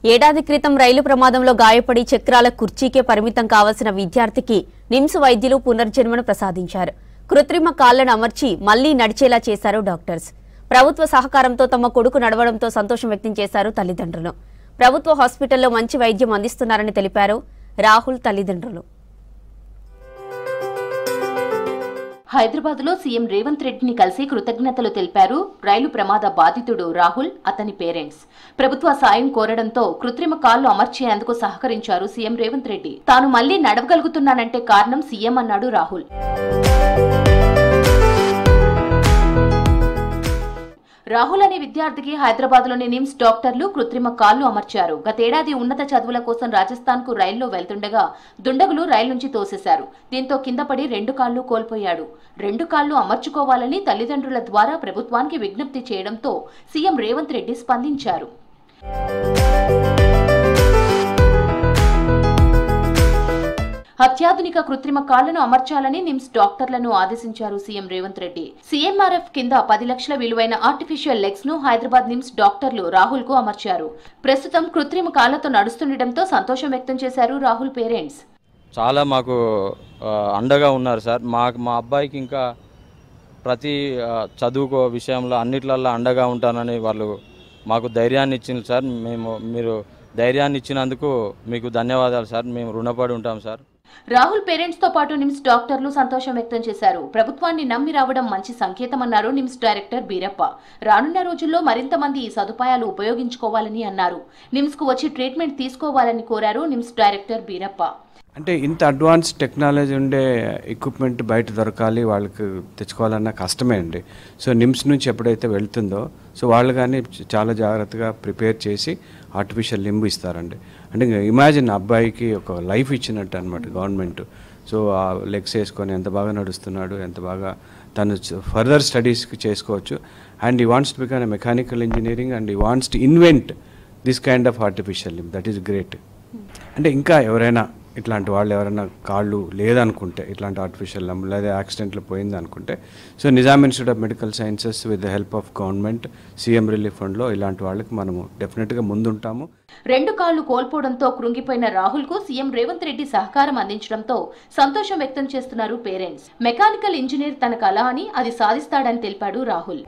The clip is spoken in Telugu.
ఏడాది క్రితం రైలు ప్రమాదంలో గాయపడి చక్రాల కుర్చీకే పరిమితం కావాల్సిన విద్యార్థికి నిమ్స్ వైద్యులు పునర్జన్మను ప్రసాదించారు. కృత్రిమ కాళ్లను అమర్చి మళ్లీ నడిచేలా చేశారు డాక్టర్స్. ప్రభుత్వ సహకారంతో తమ కొడుకు నడవడంతో సంతోషం వ్యక్తం చేశారు తల్లిదండ్రులు. ప్రభుత్వ హాస్పిటల్లో మంచి వైద్యం అందిస్తున్నారని తెలిపారు రాహుల్ తల్లిదండ్రులు. హైదరాబాద్ లో సీఎం రేవంత్ రెడ్డిని కలిసి కృతజ్ఞతలు తెలిపారు రైలు ప్రమాద బాధితుడు రాహుల్, అతని పేరెంట్స్. ప్రభుత్వ సాయం కోరడంతో కృత్రిమ కాళ్లు అమర్చేందుకు సహకరించారు సీఎం రేవంత్ రెడ్డి. తాను మళ్లీ నడవగలుగుతున్నానంటే కారణం సీఎం అన్నాడు రాహుల్. రాహుల్ అనే విద్యార్థికి హైదరాబాద్ లోని నిమ్స్ డాక్టర్లు కృత్రిమ కాళ్లు అమర్చారు. గతేడాది ఉన్నత చదువుల కోసం రాజస్థాన్ కు రైల్లో వెళ్తుండగా దుండగులు రైలు నుంచి తోసేశారు. దీంతో కింద పడి 2 కాళ్లు కోల్పోయాడు. 2 కాళ్లు అమర్చుకోవాలని తల్లిదండ్రుల ద్వారా ప్రభుత్వానికి విజ్ఞప్తి చేయడంతో సీఎం రేవంత్ రెడ్డి స్పందించారు. అత్యాధునిక కృత్రిమ కాళ్లను అమర్చాలని నిమ్స్ డాక్టర్లను ఆదేశించారు సీఎం రేవంత్ రెడ్డి. సీఎంఆర్ఎఫ్ కింద 10 లక్షల విలువైన ఆర్టిఫిషియల్ లెగ్స్ ను హైదరాబాద్ నిమ్స్ డాక్టర్లు రాహుల్ కు అమర్చారు. ప్రస్తుతం కృత్రిమ కాళ్లతో నడుస్తుండటంతో సంతోషం వ్యక్తం చేశారు రాహుల్ పేరెంట్స్. చాలా మాకు అండగా ఉన్నారు సార్. మా అబ్బాయికి ఇంకా ప్రతి చదువుకో విషయంలో అన్నిట్లల్లో అండగా ఉంటానని వాళ్ళు మాకు ధైర్యాన్ని ఇచ్చింది సార్. మీరు ధైర్యాన్ని ఇచ్చినందుకు మీకు ధన్యవాదాలు సార్. మేము రుణపడి ఉంటాం సార్. రాహుల్ పేరెంట్స్ తో పాటు నిమ్స్ డాక్టర్లు సంతోషం వ్యక్తం చేశారు. ప్రభుత్వాన్ని నమ్మి రావడం మంచి సంకేతమన్నారు నిమ్స్ డైరెక్టర్ బీరప్ప. రానున్న రోజుల్లో మరింత మంది ఈ సదుపాయాలు ఉపయోగించుకోవాలని అన్నారు. నిమ్స్ కు వచ్చి ట్రీట్మెంట్ తీసుకోవాలని కోరారు నిమ్స్ డైరెక్టర్ బీరప్ప. అంటే ఇంత అడ్వాన్స్ టెక్నాలజీ ఉండే ఎక్విప్మెంట్ బయట దొరకాలి, వాళ్ళకి తెచ్చుకోవాలన్న కష్టమే అండి. సో నిమ్స్ నుంచి ఎప్పుడైతే వెళ్తుందో సో వాళ్ళు కానీ చాలా జాగ్రత్తగా ప్రిపేర్ చేసి ఆర్టిఫిషియల్ లింబ్ ఇస్తారండి. అంటే ఇమాజిన్ అబ్బాయికి ఒక లైఫ్ ఇచ్చినట్టు అనమాట గవర్నమెంట్. సో ఆ లెగ్స్ వేసుకొని ఎంత బాగా నడుస్తున్నాడు, ఎంత బాగా తను ఫర్దర్ స్టడీస్కి చేసుకోవచ్చు. అండ్ ఈ wants to become mechanical engineering and ఈ wants to invent this kind of artificial limb. That is great. అంటే ఇంకా ఎవరైనా ఇట్లాంటి వాళ్ళు ఎవరైనా కాళ్ళు లేదనుకుంటే, ఇట్లాంటి ఆర్టిఫిషియల్ లింబ్ లేదా యాక్సిడెంట్లో పోయింది అనుకుంటే, so Nizam institute of medical sciences with the help of government CM relief ఫండ్లో ఇలాంటి వాళ్ళకి మనము డెఫినెట్గా ముందుంటాము. 2 కాళ్లు కోల్పోవడంతో కృంగిపోయిన రాహుల్ కు సీఎం రేవంత్ రెడ్డి సహకారం అందించడంతో సంతోషం వ్యక్తం చేస్తున్నారు పేరెంట్స్. మెకానికల్ ఇంజనీర్ తన కళ అని, అది సాధిస్తాడని తెలిపాడు రాహుల్.